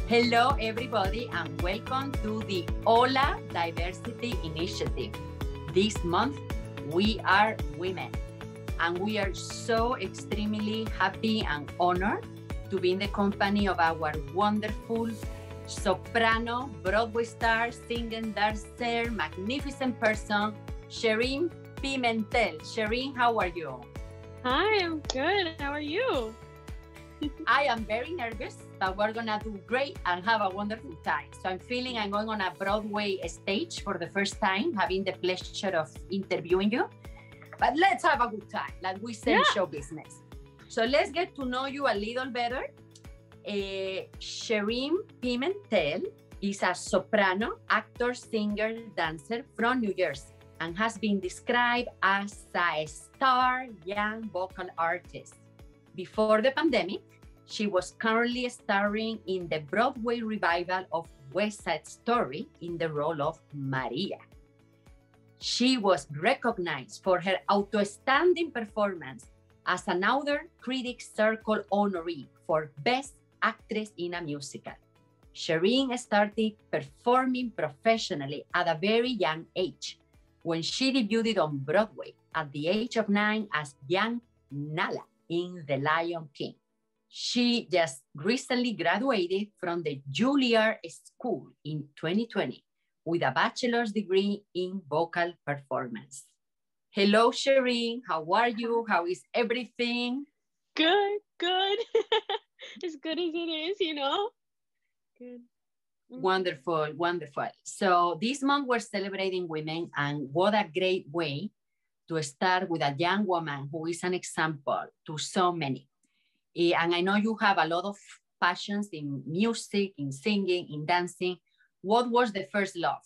Hello, everybody, and welcome to the HOLA Diversity Initiative. This month, we are women, and we are so extremely happy and honored to be in the company of our wonderful soprano, Broadway star, singing, dancer, magnificent person, Shereen Pimentel. Shereen, how are you? Hi, I'm good. How are you? I am very nervous, but we're gonna do great and have a wonderful time. So I'm feeling I'm going on a Broadway stage for the first time, having the pleasure of interviewing you. But let's have a good time, like we say in show business. So let's get to know you a little better. Shereen Pimentel is a soprano, actor, singer, dancer from New Jersey, and has been described as a star young vocal artist. Before the pandemic, she was currently starring in the Broadway revival of West Side Story in the role of Maria. She was recognized for her outstanding performance as another Critics Circle honoree for Best Actress in a Musical. Shereen started performing professionally at a very young age when she debuted on Broadway at the age of 9 as young Nala in The Lion King. She just recently graduated from the Juilliard School in 2020 with a bachelor's degree in vocal performance. Hello, Shereen. How are you? How is everything? Good. As good as it is, you know? Good. Wonderful. So this month we're celebrating women, and what a great way to start with a young woman who is an example to so many. And I know you have a lot of passions in music, in singing, in dancing. What was the first love?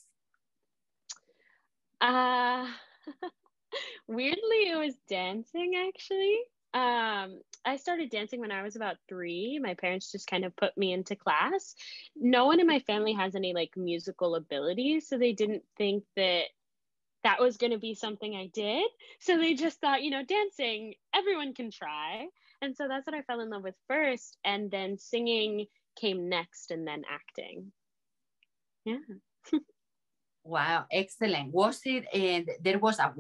Weirdly, it was dancing, actually. I started dancing when I was about 3. My parents just kind of put me into class. No one in my family has any like musical abilities, so they didn't think that was going to be something I did. So they just thought, you know, dancing, everyone can try. And so that's what I fell in love with first. And then singing came next, and then acting. Yeah. Wow, excellent. Was it, there was a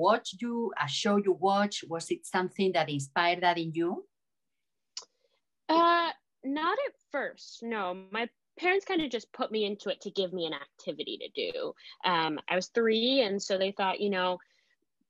show you watched? Was it something that inspired that in you? Not at first, no. My parents kind of just put me into it to give me an activity to do. I was 3, and so they thought, you know,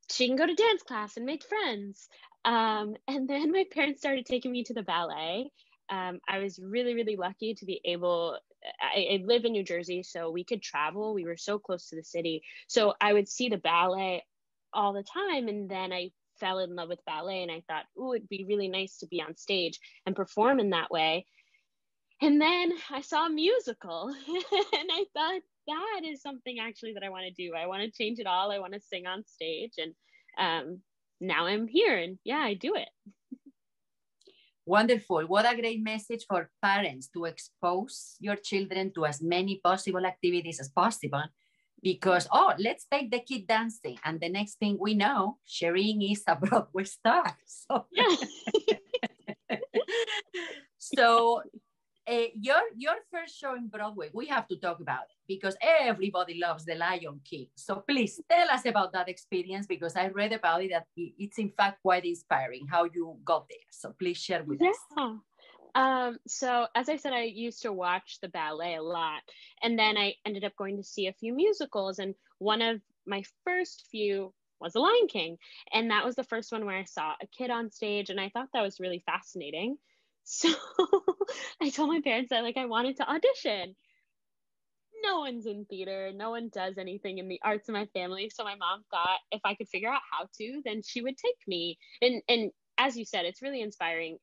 she can go to dance class and make friends. And then my parents started taking me to the ballet. I was really, really lucky to be able, I live in New Jersey, so we could travel. We were so close to the city. So I would see the ballet all the time. And then I fell in love with ballet, and I thought, oh, it'd be really nice to be on stage and perform in that way. And then I saw a musical and I thought, that is something actually that I want to do. I want to change it all. I want to sing on stage. And now I'm here, and yeah, I do it. Wonderful. What a great message for parents to expose your children to as many possible activities as possible. Because, let's take the kid dancing. And the next thing we know, Shereen is a Broadway star. So, yeah. So your first show in Broadway, we have to talk about it because everybody loves The Lion King. So please tell us about that experience, because I read about it that it's in fact quite inspiring how you got there. So please share with us. So as I said, I used to watch the ballet a lot, and then I ended up going to see a few musicals, and one of my first few was The Lion King, and that was the first one where I saw a kid on stage, and I thought that was really fascinating. So I told my parents that I wanted to audition. No one's in theater, no one does anything in the arts in my family, so my mom thought if I could figure out how to, then she would take me. And as you said, it's really inspiring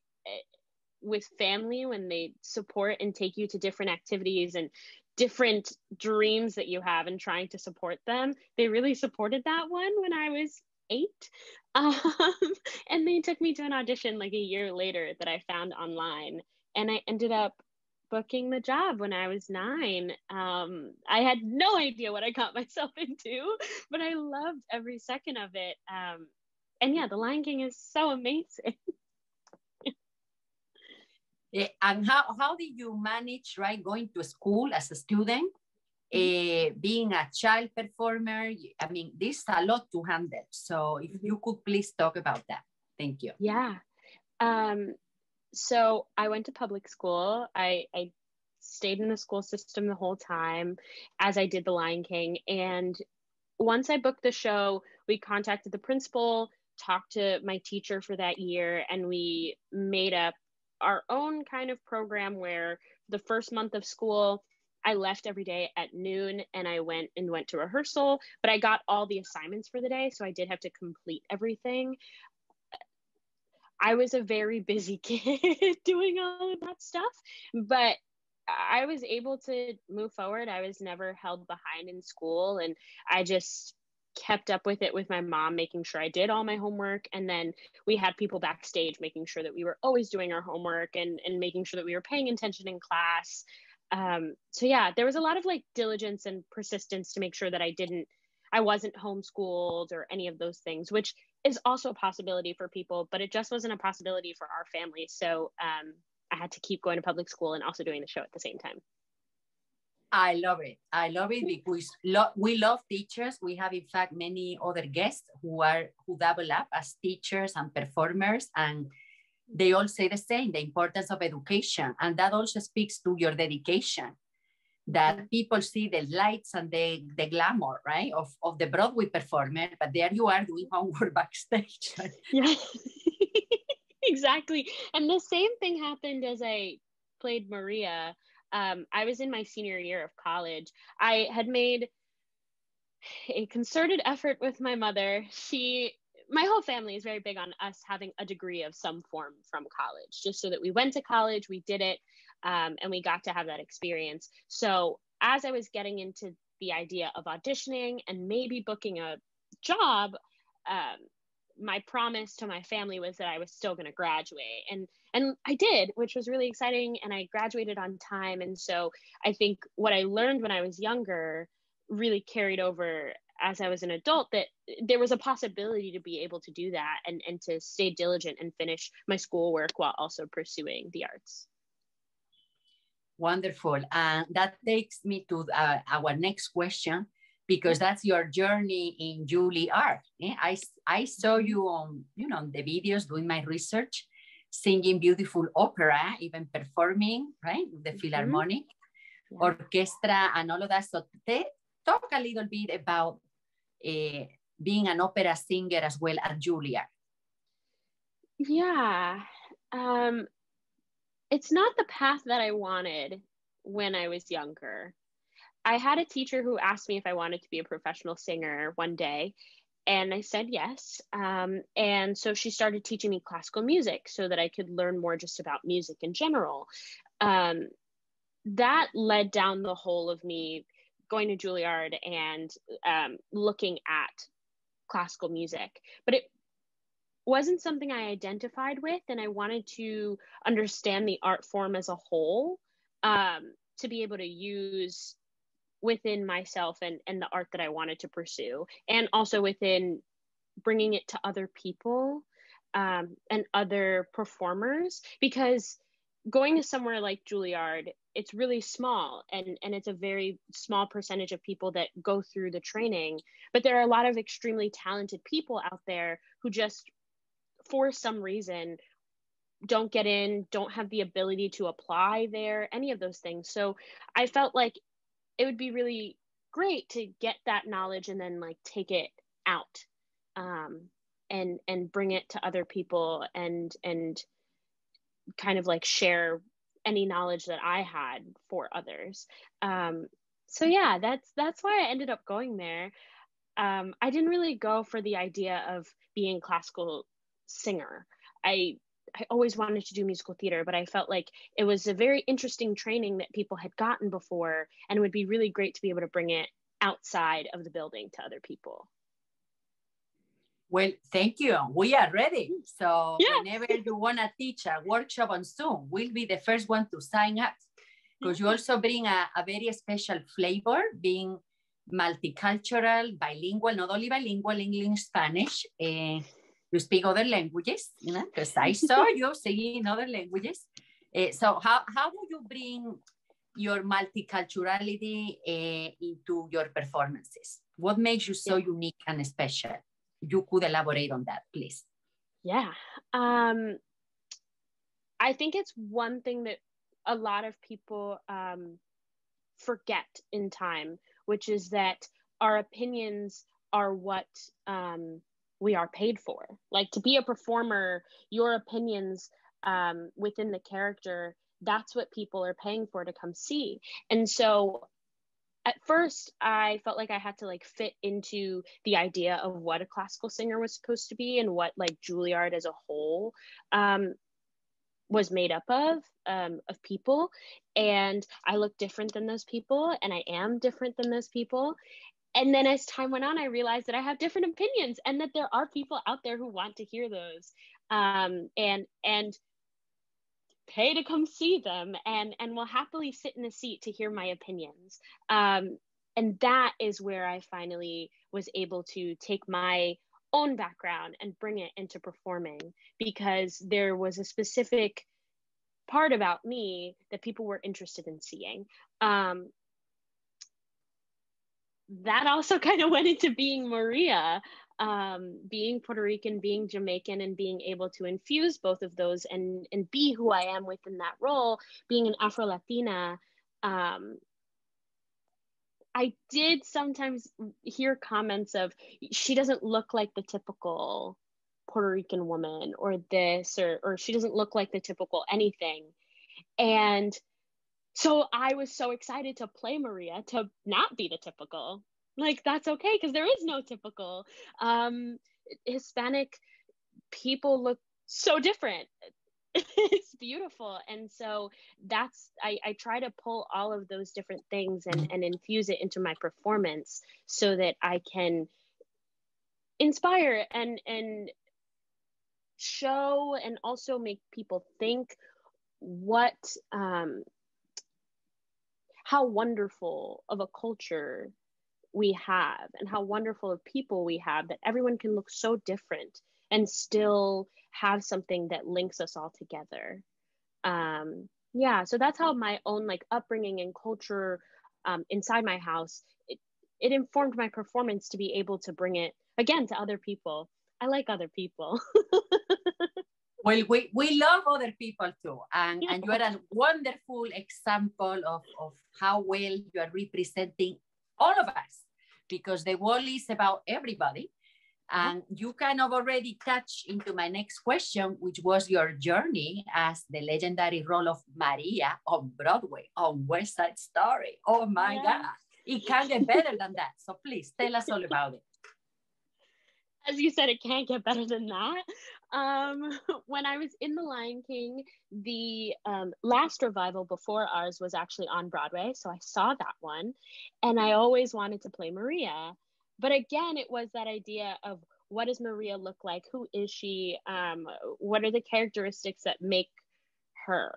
with family when they support and take you to different activities and different dreams that you have, and trying to support them. They really supported that one when I was 8. And they took me to an audition a year later that I found online, and I ended up booking the job when I was 9. I had no idea what I got myself into, but I loved every second of it. And yeah, The Lion King is so amazing. And how did you manage, right, going to school as a student, being a child performer? I mean, this is a lot to handle. So if you could please talk about that. Thank you. Yeah. So I went to public school. I stayed in the school system the whole time as I did The Lion King. And once I booked the show, we contacted the principal, talked to my teacher for that year, and we made up our own kind of program where the first month of school, I left every day at noon and I went to rehearsal, but I got all the assignments for the day. So I did have to complete everything. I was a very busy kid doing all of that stuff, but I was able to move forward. I was never held behind in school, and I just kept up with it with my mom, making sure I did all my homework. And then we had people backstage making sure that we were always doing our homework and making sure that we were paying attention in class. So yeah, there was a lot of like diligence and persistence to make sure that I wasn't homeschooled or any of those things, which is also a possibility for people, but it just wasn't a possibility for our family. So I had to keep going to public school and also doing the show at the same time. I love it. I love it because we love teachers. We have, in fact, many other guests who double up as teachers and performers, and they all say the same, the importance of education. And that also speaks to your dedication, that people see the lights and the glamour, right, of the Broadway performer, but there you are doing homework backstage. Yeah, exactly. And the same thing happened as I played Maria. I was in my senior year of college. I had made a concerted effort with my mother. My whole family is very big on us having a degree of some form from college, just so that we went to college, we did it, and we got to have that experience. So as I was getting into the idea of auditioning and maybe booking a job, my promise to my family was that I was still going to graduate. And I did, which was really exciting. And I graduated on time. And so I think what I learned when I was younger really carried over as I was an adult, that there was a possibility to be able to do that and to stay diligent and finish my schoolwork while also pursuing the arts. Wonderful. And that takes me to our next question, because that's your journey in Juilliard. I saw you on, the videos, doing my research, singing beautiful opera, even performing, right? The Philharmonic, orchestra, and all of that. So talk a little bit about being an opera singer as well at Juilliard. Yeah. It's not the path that I wanted when I was younger. I had a teacher who asked me if I wanted to be a professional singer one day, and I said yes. And so she started teaching me classical music so that I could learn more just about music in general. That led down the hole of me going to Juilliard and looking at classical music. But it wasn't something I identified with, and I wanted to understand the art form as a whole, to be able to use within myself and the art that I wanted to pursue, and also within bringing it to other people and other performers, because going to somewhere like Juilliard, it's really small, and it's a very small percentage of people that go through the training, but there are a lot of extremely talented people out there who just, for some reason, don't get in, don't have the ability to apply there, any of those things. So I felt like it would be really great to get that knowledge and then like take it out and bring it to other people and kind of like share any knowledge that I had for others. So yeah, that's why I ended up going there. I didn't really go for the idea of being a classical singer. I always wanted to do musical theater, but I felt like it was a very interesting training that people had gotten before, and it would be really great to be able to bring it outside of the building to other people. Well, thank you. We are ready. So whenever you want to teach a workshop on Zoom, we'll be the first one to sign up, because you also bring a very special flavor, being multicultural, bilingual, not only bilingual, English, Spanish. You speak other languages, because I saw you singing in other languages. So how do you bring your multiculturality into your performances? What makes you so unique and special? You could elaborate on that, please. Yeah. I think it's one thing that a lot of people forget in time, which is that our opinions are what we are paid for. Like, to be a performer, your opinions within the character, that's what people are paying for to come see. And so at first I felt like I had to like fit into the idea of what a classical singer was supposed to be and what like Juilliard as a whole was made up of people. And I look different than those people, and I am different than those people. And then as time went on, I realized that I have different opinions, and that there are people out there who want to hear those, and pay to come see them, and will happily sit in a seat to hear my opinions. And that is where I finally was able to take my own background and bring it into performing, because there was a specific part about me that people were interested in seeing. That also kind of went into being Maria, being Puerto Rican, being Jamaican, and being able to infuse both of those and be who I am within that role, being an Afro-Latina. I did sometimes hear comments of, she doesn't look like the typical Puerto Rican woman, or this, or she doesn't look like the typical anything. And so I was so excited to play Maria, to not be the typical. Like, that's okay, because there is no typical. Hispanic people look so different. It's beautiful. And so that's, I try to pull all of those different things and infuse it into my performance, so that I can inspire and show, and also make people think what how wonderful of a culture we have, and how wonderful of people we have, that everyone can look so different and still have something that links us all together. Yeah, so that's how my own like upbringing and culture inside my house, it informed my performance to be able to bring it again to other people. I like other people. Well, we love other people too. And you are a wonderful example of how well you are representing all of us, because the world is about everybody. And you kind of already touched into my next question, which was your journey as the legendary role of Maria on Broadway, on West Side Story. Oh my God, it can't get better than that. So please tell us all about it. As you said, it can't get better than that. When I was in The Lion King, the last revival before ours was actually on Broadway. So I saw that one, and I always wanted to play Maria. But again, it was that idea of, what does Maria look like? Who is she? What are the characteristics that make her?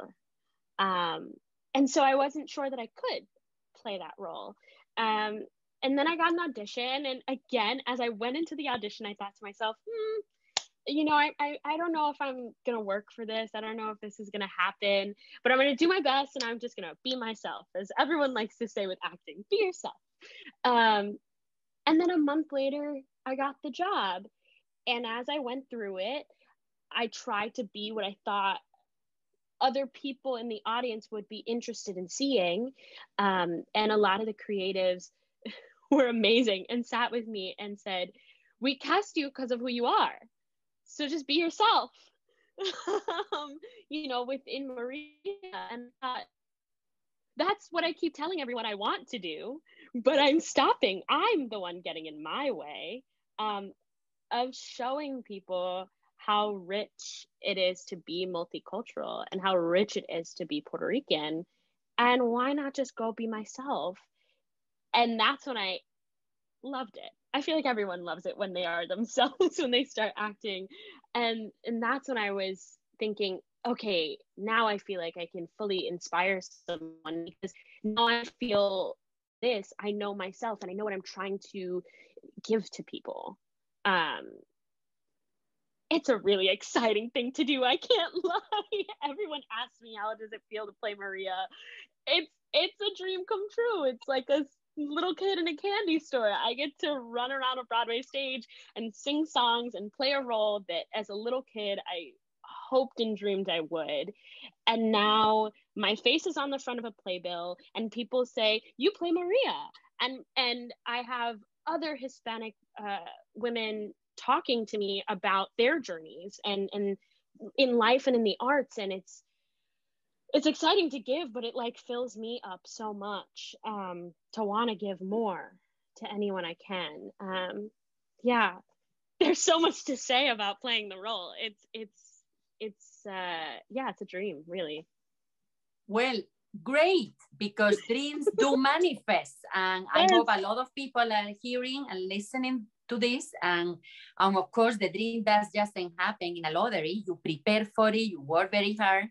And so I wasn't sure that I could play that role. And then I got an audition. And again, as I went into the audition, I thought to myself, you know, I don't know if I'm going to work for this. I don't know if this is going to happen, but I'm going to do my best, and I'm just going to be myself, as everyone likes to say with acting, be yourself. And then a month later, I got the job. And as I went through it, I tried to be what I thought other people in the audience would be interested in seeing. And a lot of the creatives were amazing and sat with me and said, we cast you because of who you are. So just be yourself, you know, within Maria. And that's what I keep telling everyone I want to do, but I'm stopping. I'm the one getting in my way of showing people how rich it is to be multicultural, and how rich it is to be Puerto Rican. And why not just go be myself? And that's when I loved it. I feel like everyone loves it when they are themselves, when they start acting. And that's when I was thinking, okay, now I feel like I can fully inspire someone, because now I feel this, I know myself, and I know what I'm trying to give to people. it's a really exciting thing to do. I can't lie. Everyone asks me, how does it feel to play Maria? It's a dream come true. It's like a little kid in a candy store. I get to run around a Broadway stage and sing songs and play a role that as a little kid I hoped and dreamed I would. And now my face is on the front of a playbill and people say, you play Maria. And I have other Hispanic women talking to me about their journeys and in life and in the arts. And it's exciting to give, but it like fills me up so much to want to give more to anyone I can. Yeah, there's so much to say about playing the role. It's a dream, really. Well, great, because dreams do manifest, and yes. I hope a lot of people are hearing and listening to this, and of course the dream does just happen in a lottery. You prepare for it, you work very hard.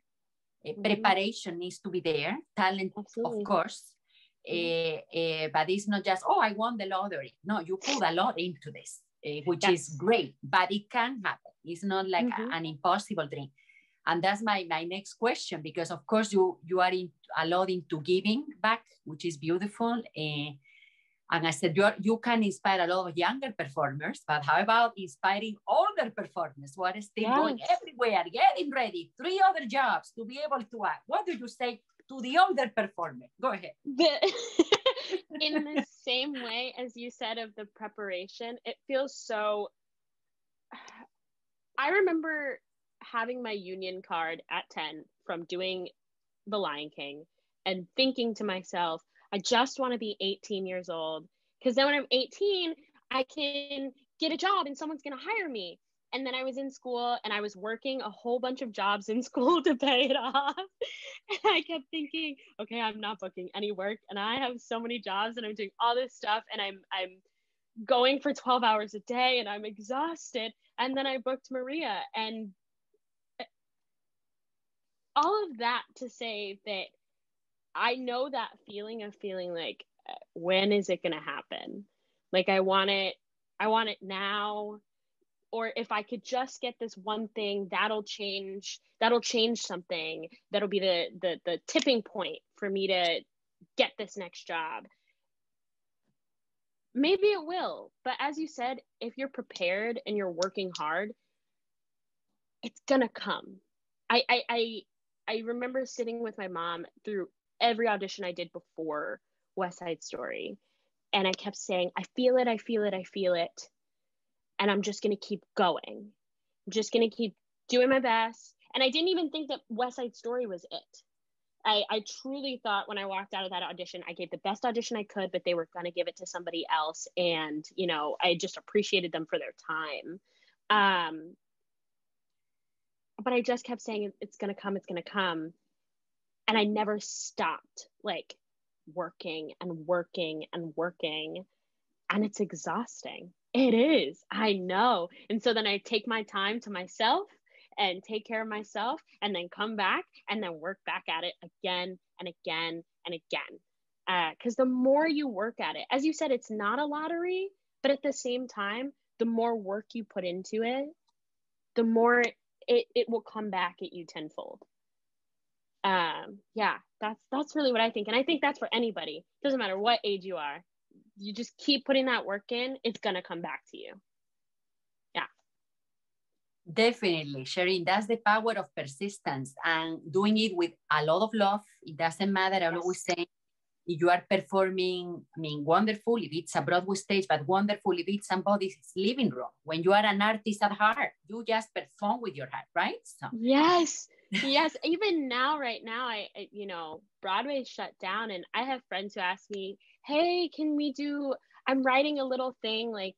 Preparation needs to be there, talent, absolutely. Of course, but it's not just, oh, I won the lottery. No, you put a lot into this, which yes. is great, but it can happen. It's not like an impossible dream. And that's my next question, because of course you are a lot into giving back, which is beautiful. And I said, you can inspire a lot of younger performers, but how about inspiring older performers who are still going everywhere, getting ready, 3 other jobs to be able to act? What do you say to the older performer? Go ahead. In the same way as you said of the preparation, it feels so... I remember having my union card at 10 from doing The Lion King and thinking to myself, I just want to be 18 years old, because then when I'm 18, I can get a job and someone's going to hire me. And then I was in school and I was working a whole bunch of jobs in school to pay it off. And I kept thinking, okay, I'm not booking any work and I have so many jobs and I'm doing all this stuff and I'm going for 12 hours a day and I'm exhausted. And then I booked Maria, and all of that to say that I know that feeling of feeling like, when is it going to happen? Like, I want it now. Or if I could just get this one thing, that'll change something. That'll be the tipping point for me to get this next job. Maybe it will. But as you said, if you're prepared and you're working hard, it's going to come. I remember sitting with my mom through every audition I did before West Side Story. And I kept saying, I feel it, I feel it, I feel it. And I'm just going to keep going. I'm just going to keep doing my best. And I didn't even think that West Side Story was it. I truly thought when I walked out of that audition, I gave the best audition I could, but they were going to give it to somebody else. And, you know, I just appreciated them for their time. But I just kept saying, it's going to come, it's going to come. And I never stopped, like, working and working and working. And it's exhausting. It is. I know. And so then I take my time to myself and take care of myself and then come back and then work back at it again and again and again. Because the more you work at it, as you said, it's not a lottery, but at the same time, the more work you put into it, the more it will come back at you tenfold. Yeah, that's really what I think. And I think that's for anybody. Doesn't matter what age you are. You just keep putting that work in, it's going to come back to you. Yeah. Definitely, Shereen. That's the power of persistence and doing it with a lot of love. It doesn't matter. I always say, if you are performing, I mean, wonderful if it's a Broadway stage, but wonderful if it's somebody's living room. When you are an artist at heart, you just perform with your heart, right? So. Yes. Yes. Even now, right now, I you know, Broadway shut down and I have friends who ask me, hey, I'm writing a little thing, like,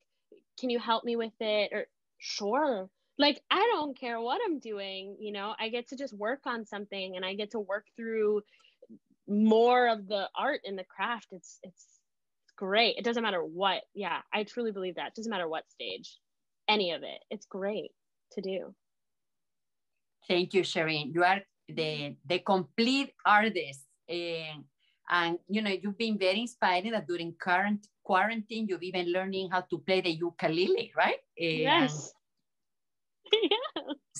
can you help me with it? Or sure. Like, I don't care what I'm doing, you know, I get to just work on something and I get to work through more of the art and the craft. It's great. It doesn't matter what. Yeah, I truly believe that. It doesn't matter what stage, any of it. It's great to do. Thank you, Shereen. You are the complete artist. And, you know, you've been very inspiring that during current quarantine, you've even learning how to play the ukulele, right? Yes.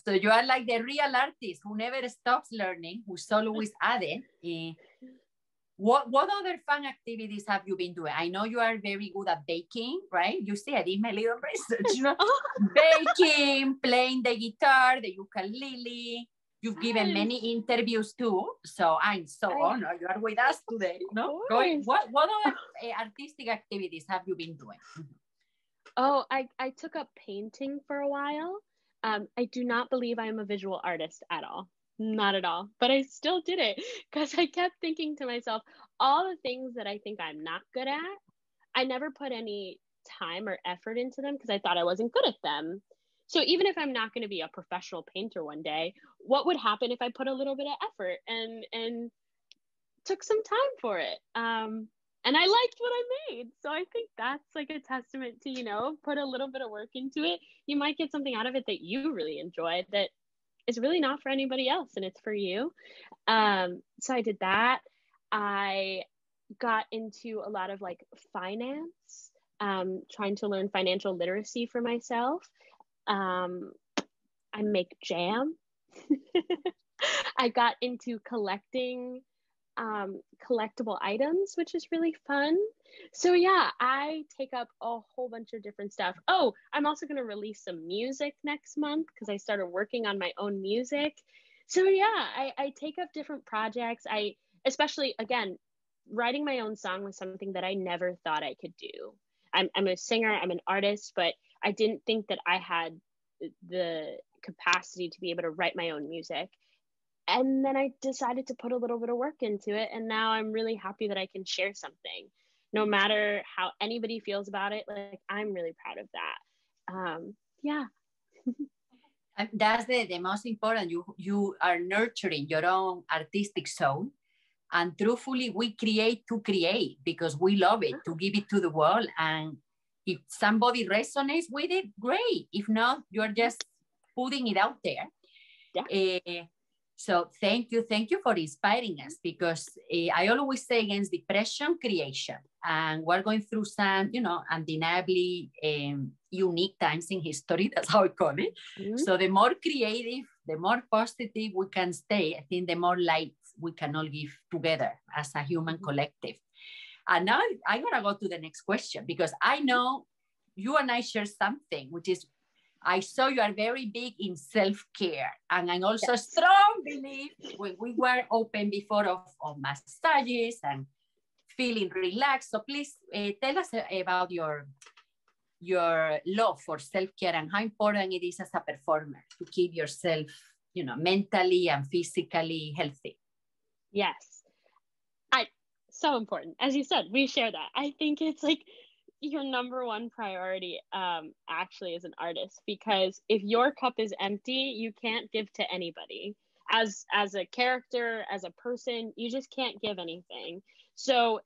So you are like the real artist who never stops learning, who's always adding. What other fun activities have you been doing? I know you are very good at baking, right? You see, I did my little research. You know? Baking, playing the guitar, the ukulele. You've given many interviews too. So I'm so honored you are with us today. No? What other artistic activities have you been doing? Oh, I took up painting for a while. I do not believe I am a visual artist at all. Not at all. But I still did it because I kept thinking to myself, all the things that I think I'm not good at, I never put any time or effort into them because I thought I wasn't good at them. So even if I'm not going to be a professional painter one day, what would happen if I put a little bit of effort and took some time for it? And I liked what I made. So I think that's like a testament to, you know, put a little bit of work into it. You might get something out of it that you really enjoyed that is really not for anybody else and it's for you. So I did that. I got into a lot of like finance, trying to learn financial literacy for myself. I make jam. I got into collecting collectible items, which is really fun. So yeah, I take up a whole bunch of different stuff. Oh, I'm also going to release some music next month because I started working on my own music. So yeah, I take up different projects. I especially, again, writing my own song was something that I never thought I could do. I'm a singer, I'm an artist, but I didn't think that I had the capacity to be able to write my own music. And then I decided to put a little bit of work into it. And now I'm really happy that I can share something, no matter how anybody feels about it. Like, I'm really proud of that. Yeah. That's the most important. You are nurturing your own artistic soul. And truthfully, we create to create because we love it, to give it to the world. And if somebody resonates with it, great. If not, you're just putting it out there. Yeah. So thank you for inspiring us, because I always say against depression, creation. And we're going through some, undeniably unique times in history. That's how I call it. Mm-hmm. So the more creative, the more positive we can stay, I think the more light we can all give together as a human collective. And now I'm going to go to the next question, because I know you and I share something, which is, I saw you are very big in self-care. And I'm also strong belief when we were open before of massages and feeling relaxed. So please tell us about your love for self-care and how important it is as a performer to keep yourself, mentally and physically healthy. Yes. So important. As you said, we share that. I think it's like your number one priority actually as an artist, because if your cup is empty, you can't give to anybody. As a character, as a person, you just can't give anything. So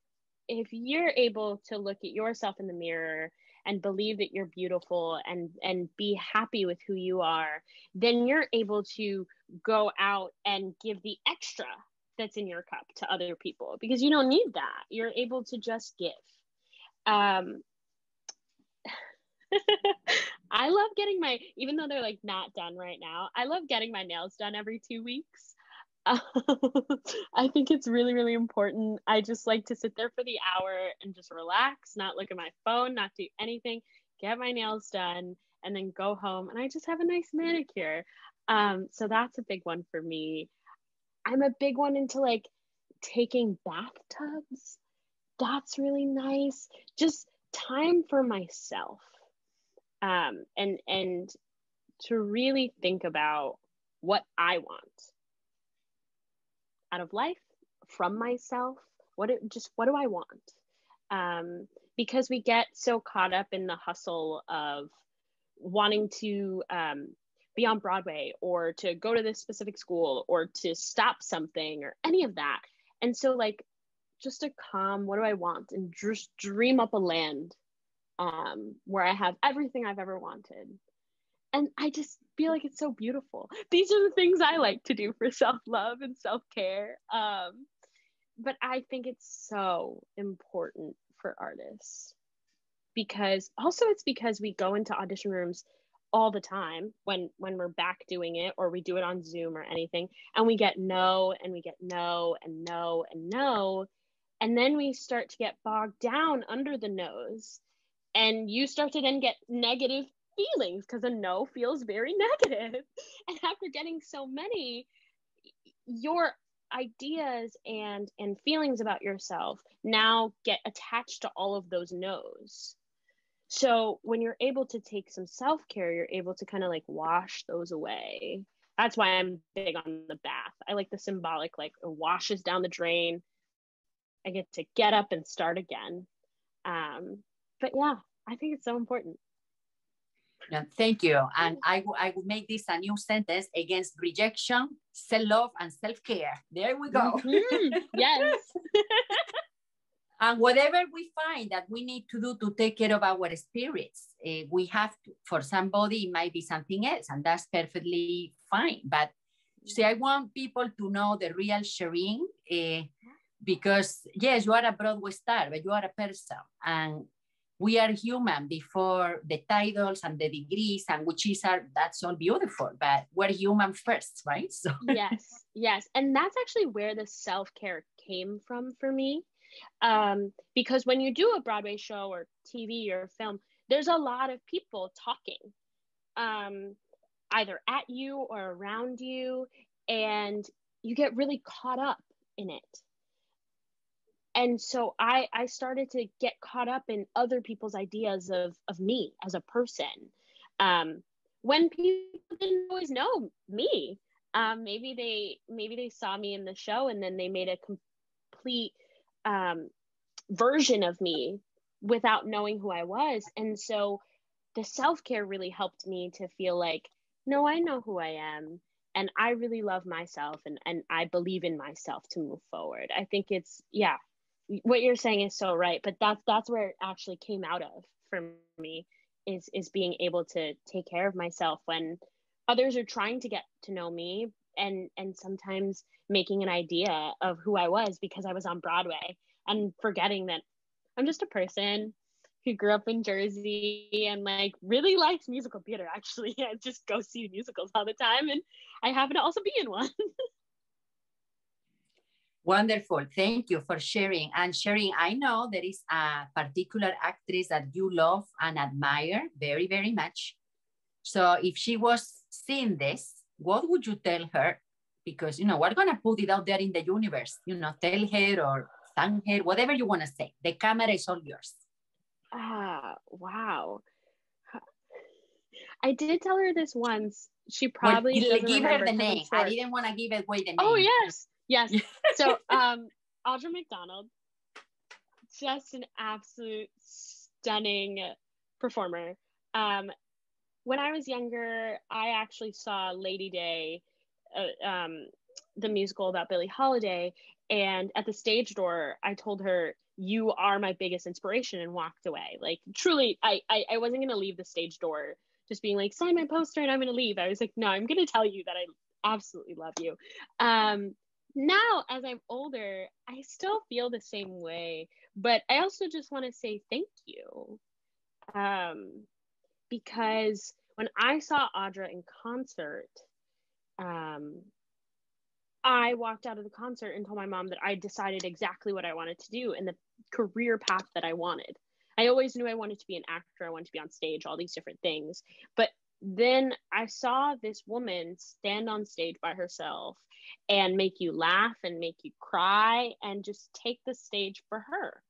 if you're able to look at yourself in the mirror and believe that you're beautiful and be happy with who you are, then you're able to go out and give the extra that's in your cup to other people, because you don't need that. You're able to just give. I love getting even though they're like not done right now, I love getting my nails done every 2 weeks. I think it's really, really important. I just like to sit there for the hour and just relax, not look at my phone, not do anything, get my nails done, and then go home. And I just have a nice manicure. So that's a big one for me. I'm a big one into like taking bathtubs. That's really nice. Just time for myself. And to really think about what I want out of life, from myself. What do I want? Because we get so caught up in the hustle of wanting to be on Broadway, or to go to this specific school, or to stop something, or any of that. And so like, just a calm, what do I want? And just dream up a land where I have everything I've ever wanted. And I just feel like it's so beautiful. These are the things I like to do for self-love and self-care. But I think it's so important for artists, because also it's because we go into audition rooms all the time when we're back doing it, or we do it on Zoom or anything, and we get no, and we get no, and no, and no. And then we start to get bogged down under the no's. And you start to then get negative feelings because a no feels very negative. And after getting so many, your ideas and feelings about yourself now get attached to all of those no's. So when you're able to take some self-care, you're able to kind of like wash those away. That's why I'm big on the bath. I like the symbolic, like it washes down the drain. I get to get up and start again. But yeah, I think it's so important. No, thank you. And I would make this a new sentence: against rejection, self-love, and self-care. There we go. Mm-hmm. Yes. And whatever we find that we need to do to take care of our spirits, we have to. For somebody, it might be something else, and that's perfectly fine. But see, I want people to know the real Shereen, because yes, you are a Broadway star, but you are a person, and we are human before the titles and the degrees, and that's all beautiful, but we're human first, right? So yes. And that's actually where the self-care came from for me. Because when you do a Broadway show or TV or film, there's a lot of people talking, either at you or around you, and you get really caught up in it. And so I started to get caught up in other people's ideas of me as a person. When people didn't always know me, maybe they saw me in the show and then they made a complete version of me without knowing who I was. And so the self-care really helped me to feel like, no, I know who I am. And I really love myself, and I believe in myself to move forward. I think it's, yeah, what you're saying is so right, but that's where it actually came out of for me, is being able to take care of myself when others are trying to get to know me, and sometimes making an idea of who I was because I was on Broadway, and forgetting that I'm just a person who grew up in Jersey and like really likes musical theater. Actually, I just go see musicals all the time, and I happen to also be in one. Wonderful. Thank you for sharing. And Shereen, I know there is a particular actress that you love and admire very, very much. So if she was seeing this, what would you tell her? Because, we're going to put it out there in the universe, tell her or thank her, whatever you want to say. The camera is all yours. Wow. I did tell her this once. She probably doesn't give remember her the name. I didn't want to give away the name. Oh, yes. So, Audra McDonald, just an absolute stunning performer. When I was younger, I actually saw Lady Day, the musical about Billie Holiday, and at the stage door, I told her, "You are my biggest inspiration," and walked away. Like, truly, I wasn't going to leave the stage door just being like, "Sign my poster and I'm going to leave." I was like, no, I'm going to tell you that I absolutely love you. Now, as I'm older, I still feel the same way, but I also just want to say thank you. Because when I saw Audra in concert, I walked out of the concert and told my mom that I decided exactly what I wanted to do and the career path that I wanted. I always knew I wanted to be an actor. I wanted to be on stage, all these different things. But then I saw this woman stand on stage by herself and make you laugh and make you cry and just take the stage for her.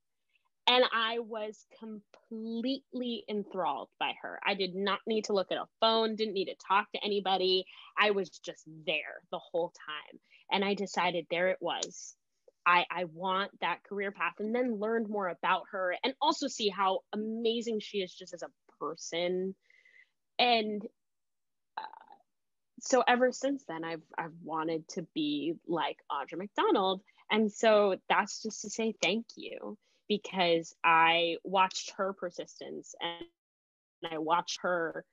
And I was completely enthralled by her. I did not need to look at a phone, didn't need to talk to anybody. I was just there the whole time. And I decided there it was. I want that career path, and then learned more about her and also see how amazing she is just as a person. And so ever since then, I've wanted to be like Audra McDonald. And so that's just to say thank you, because I watched her persistence and I watched her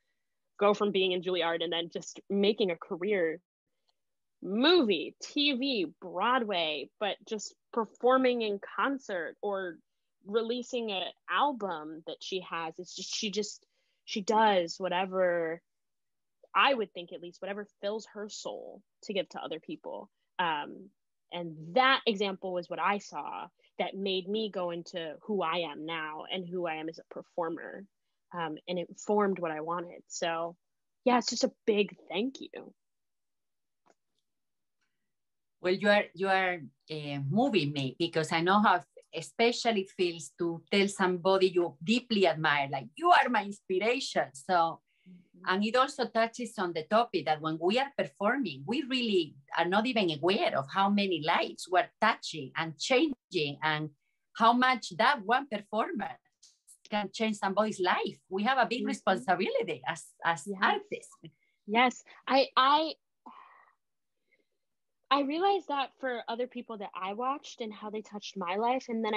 go from being in Juilliard and then just making a career, movie, TV, Broadway, but just performing in concert or releasing an album that she has. It's just, she does whatever I would think at least, whatever fills her soul to give to other people. And that example was what I saw that made me go into who I am now and who I am as a performer. And it formed what I wanted. So yeah, it's just a big thank you. Well, you are moving me, because I know how especially it feels to tell somebody you deeply admire, like, you are my inspiration. So, and it also touches on the topic that when we are performing, we really are not even aware of how many lives we're touching and changing, and how much that one performance can change somebody's life. We have a big responsibility as yes. Artists. Yes, I realized that for other people that I watched and how they touched my life. And then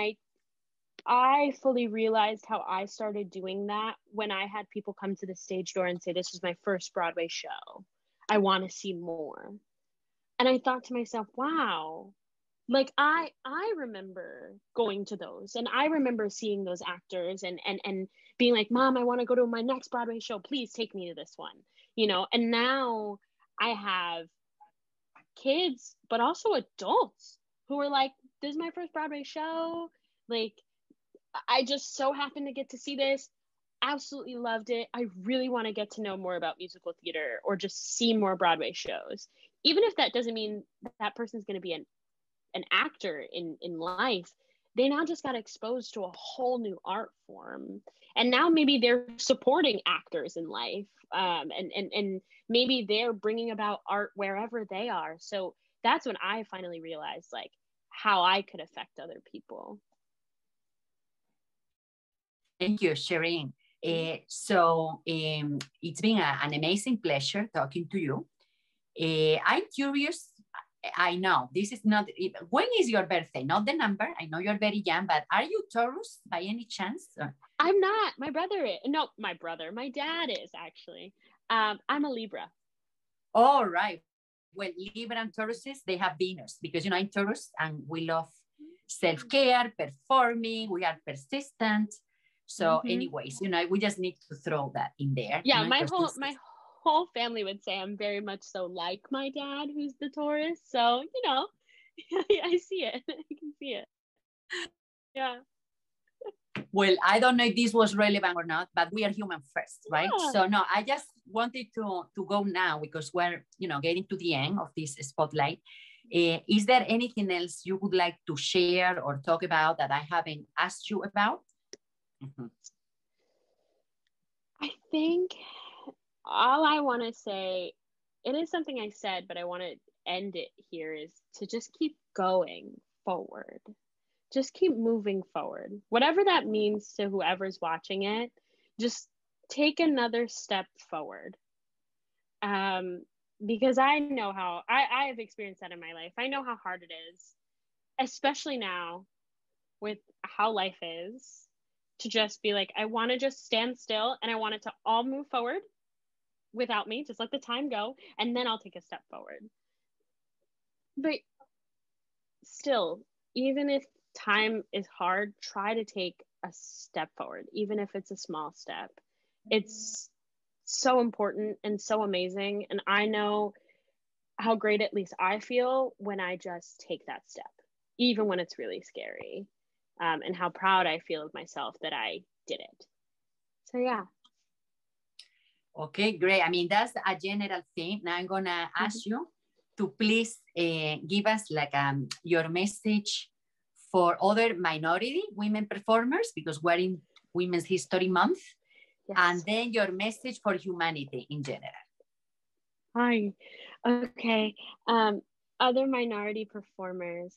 I fully realized how I started doing that when I had people come to the stage door and say, this is my first Broadway show. I want to see more. And I thought to myself, wow, like I remember going to those, and I remember seeing those actors and being like, Mom, I want to go to my next Broadway show. Please take me to this one, you know? And now I have kids, but also adults who are like, this is my first Broadway show. Like, I just so happened to get to see this. Absolutely loved it. I really want to get to know more about musical theater or just see more Broadway shows. Even if that doesn't mean that person's going to be an actor in life, they now just got exposed to a whole new art form. And now maybe they're supporting actors in life. And maybe they're bringing about art wherever they are. So that's when I finally realized, like, how I could affect other people. Thank you, Shereen. So it's been an amazing pleasure talking to you. I'm curious. I know this is not, when is your birthday? Not the number. I know you're very young, but are you Taurus by any chance? I'm not. My dad is actually. I'm a Libra. All right. Well, Libra and Tauruses, they have Venus, because, you know, I'm Taurus and we love self-care, performing, we are persistent. So anyways, you know, we just need to throw that in there. Yeah, you know, my whole family would say I'm very much so like my dad, who's the Taurus. So, you know, I see it. I can see it. Yeah. Well, I don't know if this was relevant or not, but we are human first, right? Yeah. So no, I just wanted to go now, because we're, you know, getting to the end of this spotlight. Is there anything else you would like to share or talk about that I haven't asked you about? I think all I want to say, it is something I said, but I want to end it here, is to just keep going forward. Just keep moving forward. Whatever that means to whoever's watching it, just take another step forward. Because I know how, I have experienced that in my life. I know how hard it is, especially now with how life is, to just be like, I want to just stand still and I want it to all move forward without me. Just let the time go, and then I'll take a step forward. But still, even if time is hard, try to take a step forward, even if it's a small step. It's so important and so amazing. And I know how great at least I feel when I just take that step, even when it's really scary. And how proud I feel of myself that I did it. So yeah. Okay, great. I mean, that's a general thing. Now I'm gonna ask you to please give us like your message for other minority women performers, because we're in Women's History Month. Yes. And then your message for humanity in general. Hi. Okay. Other minority performers,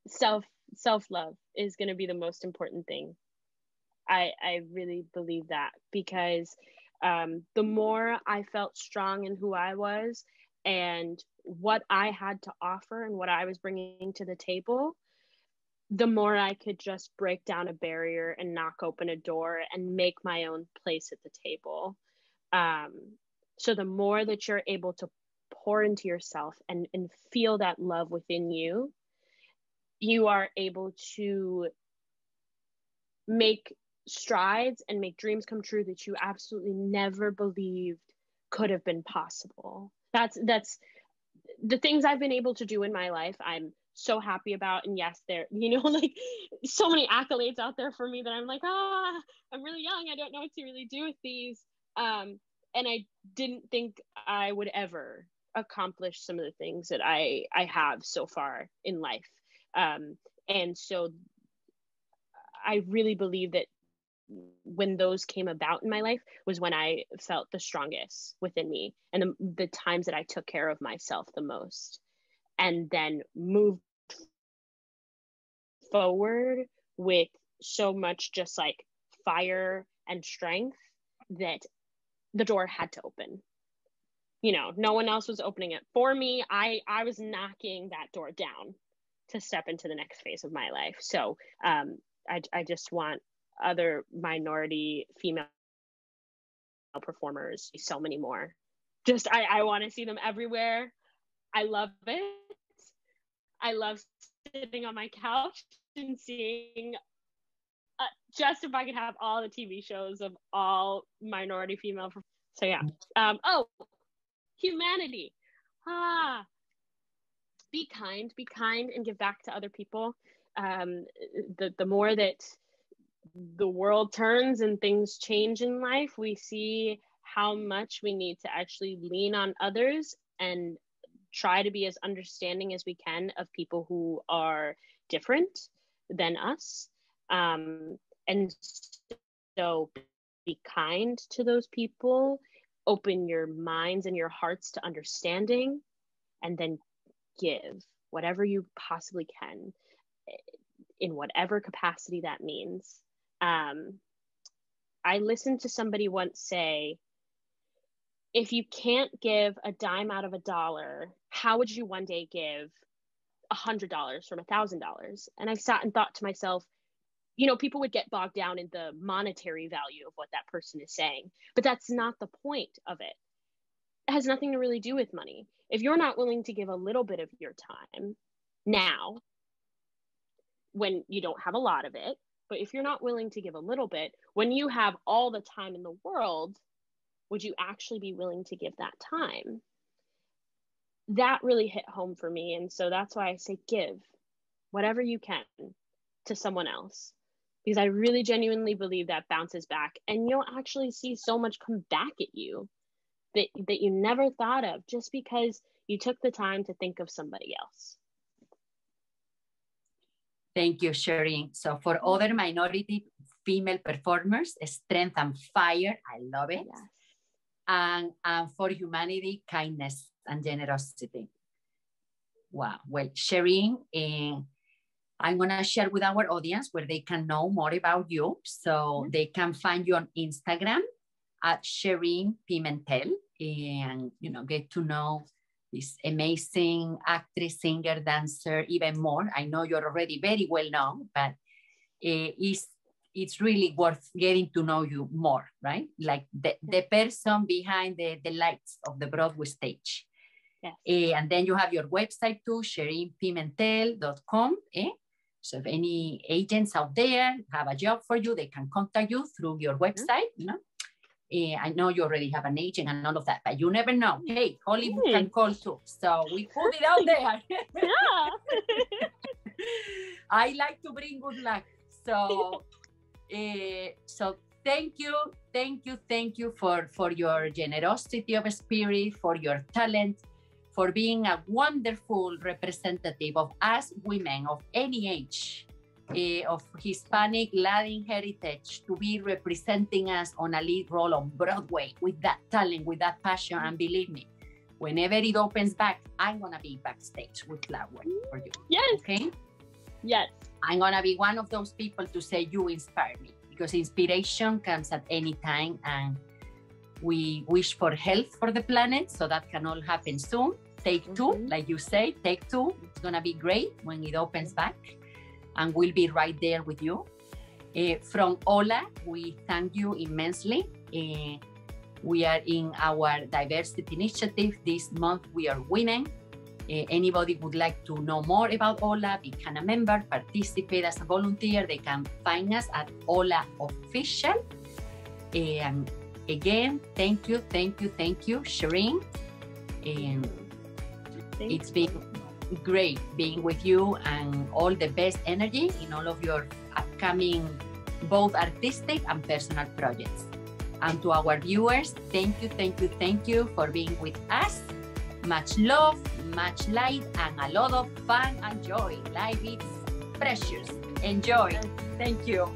self-love is going to be the most important thing. I really believe that, because the more I felt strong in who I was and what I had to offer and what I was bringing to the table, the more I could just break down a barrier and knock open a door and make my own place at the table. So the more that you're able to pour into yourself and feel that love within you, you are able to make strides and make dreams come true that you absolutely never believed could have been possible. That's the things I've been able to do in my life. I'm so happy about. And yes, there, like so many accolades out there for me that I'm like, I'm really young. I don't know what to really do with these. And I didn't think I would ever accomplish some of the things that I have so far in life. And so I really believe that when those came about in my life was when I felt the strongest within me, and the times that I took care of myself the most, and then moved forward with so much just like fire and strength that the door had to open. No one else was opening it for me. I was knocking that door down to step into the next phase of my life. So I just want other minority female performers, so many more. Just I want to see them everywhere. I love it. I love sitting on my couch and seeing just if I could have all the TV shows of all minority female. So yeah. Humanity. Be kind and give back to other people. The more that the world turns and things change in life, we see how much we need to actually lean on others and try to be as understanding as we can of people who are different than us. And so be kind to those people, open your minds and your hearts to understanding, and then give whatever you possibly can in whatever capacity that means. I listened to somebody once say, if you can't give a dime out of $1, how would you one day give $100 from $1,000? And I sat and thought to myself, people would get bogged down in the monetary value of what that person is saying, but that's not the point of it. It has nothing to really do with money. If you're not willing to give a little bit of your time now, when you don't have a lot of it, but if you're not willing to give a little bit, when you have all the time in the world, would you actually be willing to give that time? That really hit home for me. And so that's why I say give whatever you can to someone else, because I really genuinely believe that bounces back, and you'll actually see so much come back at you that you never thought of, just because you took the time to think of somebody else. Thank you, Shereen. So for other minority female performers, strength and fire, I love it. Yes. And for humanity, kindness and generosity. Wow. Well, Shereen, I'm going to share with our audience where they can know more about you. So they can find you on Instagram at Shereen Pimentel, and, get to know this amazing actress, singer, dancer, even more. I know you're already very well known, but it's really worth getting to know you more, right? Like the person behind the lights of the Broadway stage. Yes. And then you have your website too, ShereenPimentel.com. So if any agents out there have a job for you, they can contact you through your website, I know you already have an agent and all of that, but you never know. Hey, Hollywood can call too. So we put it out there. Yeah. I like to bring good luck. So, so thank you for your generosity of spirit, for your talent, for being a wonderful representative of us women of any age, of Hispanic, Latin heritage, to be representing us on a lead role on Broadway with that talent, with that passion. And believe me, whenever it opens back, I'm going to be backstage with flower for you. Yes. Okay? Yes. I'm going to be one of those people to say you inspire me, because inspiration comes at any time, and we wish for health for the planet, so that can all happen soon. Take two, like you say, take two. It's going to be great when it opens back, and we'll be right there with you. From HOLA, we thank you immensely. We are in our diversity initiative. This month, we are women. Anybody would like to know more about HOLA, become a member, participate as a volunteer, they can find us at HOLA Official. And again, thank you, Shereen. It's been great being with you, and all the best energy in all of your upcoming, both artistic and personal projects. And to our viewers, thank you for being with us. Much love, much light, and a lot of fun and joy. Life is precious. Enjoy. Thank you.